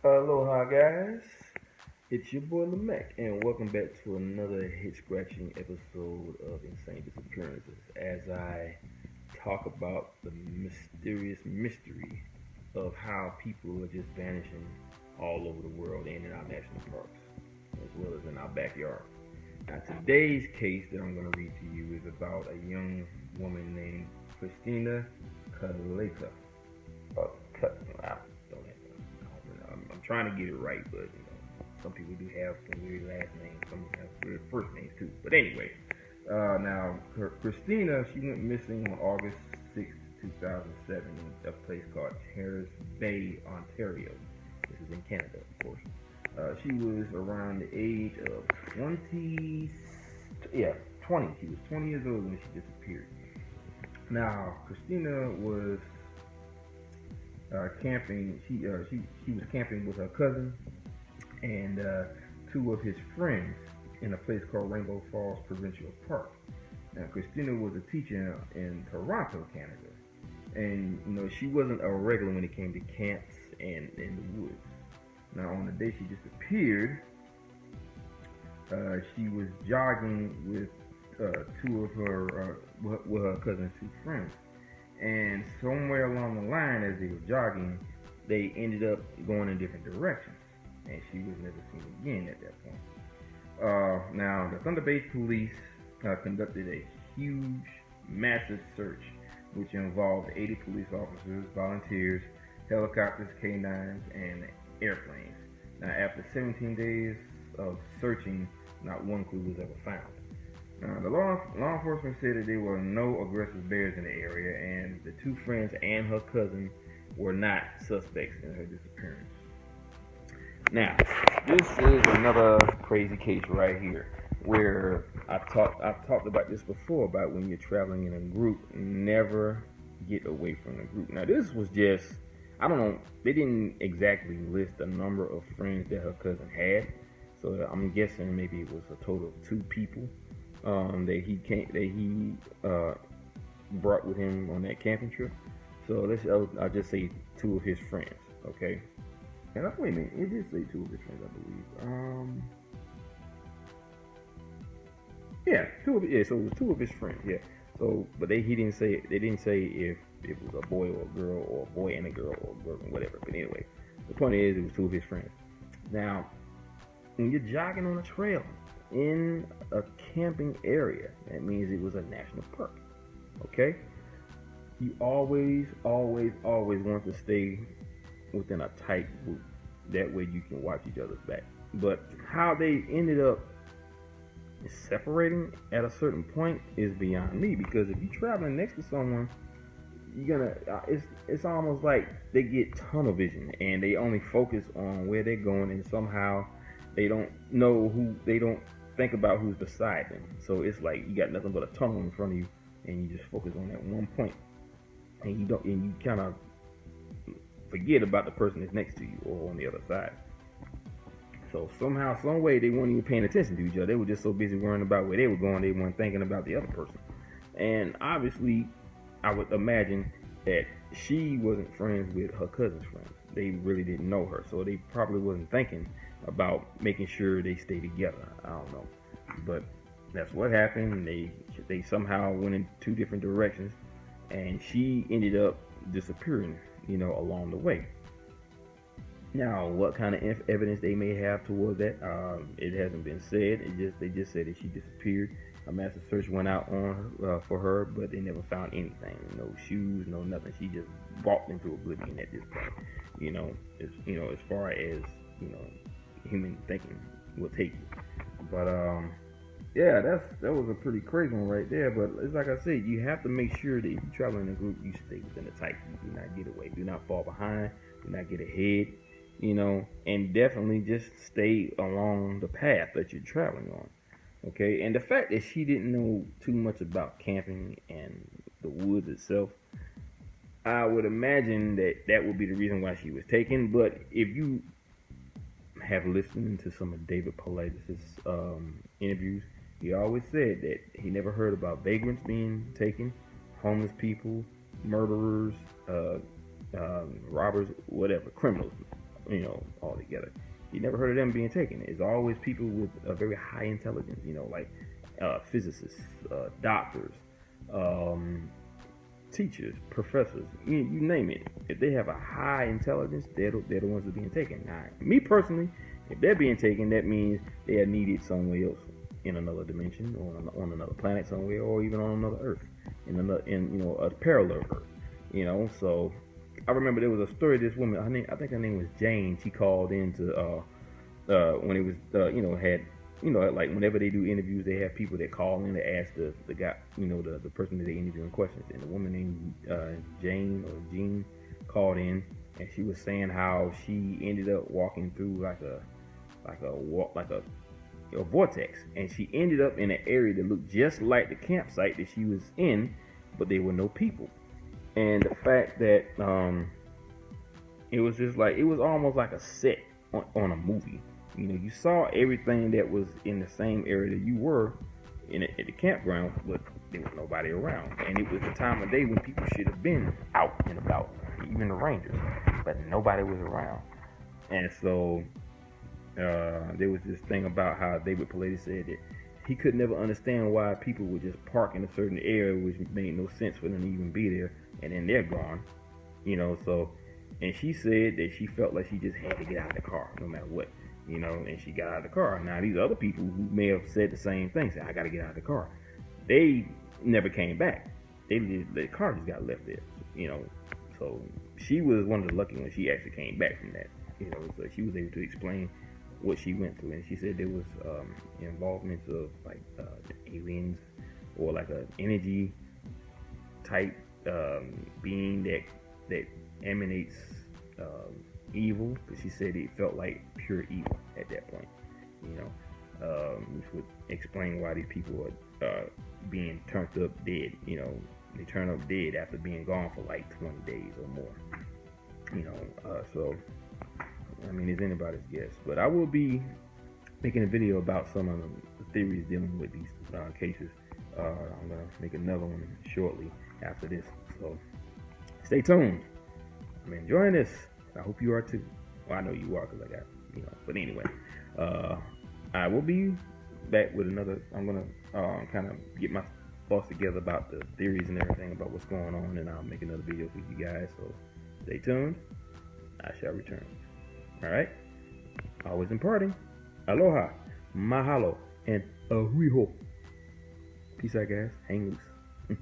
Aloha, guys. It's your boy Lamek, and welcome back to another head scratching episode of Insane Disappearances as I talk about the mysterious mystery of how people are just vanishing all over the world and in our national parks, as well as in our backyard. Now, today's case that I'm going to read to you is about a young woman named Christina Calayca. Uh, I don't I'm trying to get it right, but some people do have some weird last names, some have weird first names too. But anyway, now Christina, she went missing on August 6th, 2007, in a place called Terrace Bay, Ontario. This is in Canada, of course. She was around the age of 20. Yeah, 20. She was 20 years old when she disappeared. Now, Christina was camping. She was camping with her cousin and two of his friends in a place called Rainbow Falls Provincial Park. Now, Christina was a teacher in Toronto, Canada, and she wasn't a regular when it came to camps and in the woods. Now, on the day she disappeared, she was jogging with two of her with her cousin's two friends. And somewhere along the line, as they were jogging, they ended up going in different directions, and she was never seen again at that point. Now, the Thunder Bay Police conducted a huge, massive search, which involved 80 police officers, volunteers, helicopters, K9s, and airplanes. Now, after 17 days of searching, not one clue was ever found. The law enforcement said that there were no aggressive bears in the area, and the two friends and her cousin were not suspects in her disappearance. Now, this is another crazy case right here, where I've talked about this before, about when you're traveling in a group, never get away from the group. Now, this was just, I don't know, they didn't exactly list the number of friends that her cousin had, so I'm guessing maybe it was a total of 2 people that he brought with him on that camping trip. So I'll just say 2 of his friends, okay? And wait a minute, it did say 2 of his friends, I believe. Yeah, so it was 2 of his friends, yeah. So, but they didn't say if it was a boy or a girl, or a boy and a girl, or a girl and whatever. But anyway, the point is, it was 2 of his friends. Now, when you're jogging on a trail in a camping area, that means it was a national park. Okay? You always want to stay within a tight group. That way you can watch each other's back. But how they ended up separating at a certain point is beyond me, because if you're traveling next to someone, you're gonna it's almost like they get tunnel vision and they only focus on where they're going, and somehow they don't think about who's beside them. So it's like you got nothing but a tunnel in front of you, and you just focus on that one point, and you kind of forget about the person that's next to you or on the other side. So somehow, some way, they weren't even paying attention to each other. They were just so busy worrying about where they were going, they weren't thinking about the other person. And obviously, I would imagine that she wasn't friends with her cousin's friends. They really didn't know her, so they probably wasn't thinking about making sure they stay together. I don't know, but that's what happened. They somehow went in 2 different directions, and she ended up disappearing, along the way. Now, what kind of evidence they may have towards that, it hasn't been said. They just said that she disappeared. A massive search went out on her, for her, but they never found anything. No shoes, no nothing. She just walked into oblivion at this point. As far as human thinking will take you. But yeah, that was a pretty crazy one right there. But it's like I said, you have to make sure that if you're traveling in a group, you stay within the tight group. Do not get away. Do not fall behind. Do not get ahead. And definitely just stay along the path that you're traveling on. Okay, and the fact that she didn't know too much about camping and the woods itself, I would imagine that would be the reason why she was taken. But if you have listened to some of David Paulides' interviews, he always said that he never heard about vagrants being taken, homeless people, murderers, robbers, whatever, criminals, altogether. You never heard of them being taken. It's always people with a very high intelligence, like physicists, doctors, teachers, professors, you name it. If they have a high intelligence, they're the ones that are being taken. Now, me personally, if they're being taken, that means they are needed somewhere else, in another dimension, or on another planet somewhere, or even on another Earth, in a parallel Earth. So I remember there was a story. This woman, I think her name was Jane. She called in to when it was had like whenever they do interviews, they have people that call in to ask the guy, the person that they interviewing questions. And the woman named Jane or Jean called in, and she was saying how she ended up walking through like a vortex, and she ended up in an area that looked just like the campsite that she was in, but there were no people. And the fact that it was just like, it was almost like a set on a movie. You saw everything that was in the same area that you were at the campground, but there was nobody around. And it was the time of day when people should have been out and about, even the rangers, but nobody was around. And so there was this thing about how David Paulides said that he could never understand why people would just park in a certain area, which made no sense for them to even be there, and then they're gone. So, and she said that she felt like she just had to get out of the car no matter what. And she got out of the car. Now, these other people who may have said the same thing, said, I got to get out of the car. They never came back. The car just got left there, So she was one of the lucky ones. She actually came back from that, so she was able to explain what she went through. And she said there was involvements of like aliens or like an energy type being that emanates evil, because she said it felt like pure evil at that point, which would explain why these people are being turned up dead. They turn up dead after being gone for like 20 days or more. So I mean, it's anybody's guess, but I will be making a video about some of the theories dealing with these cases. I'm gonna make another one shortly after this, so stay tuned. I'm enjoying this. I hope you are too. Well, I know you are, because I got, but anyway, I will be back with another. I'm gonna kind of get my thoughts together about the theories and everything about what's going on, and I'll make another video for you guys, so stay tuned. I shall return. All right, always imparting. Aloha, mahalo, and ahuiho. Peace out, guys. Hang loose.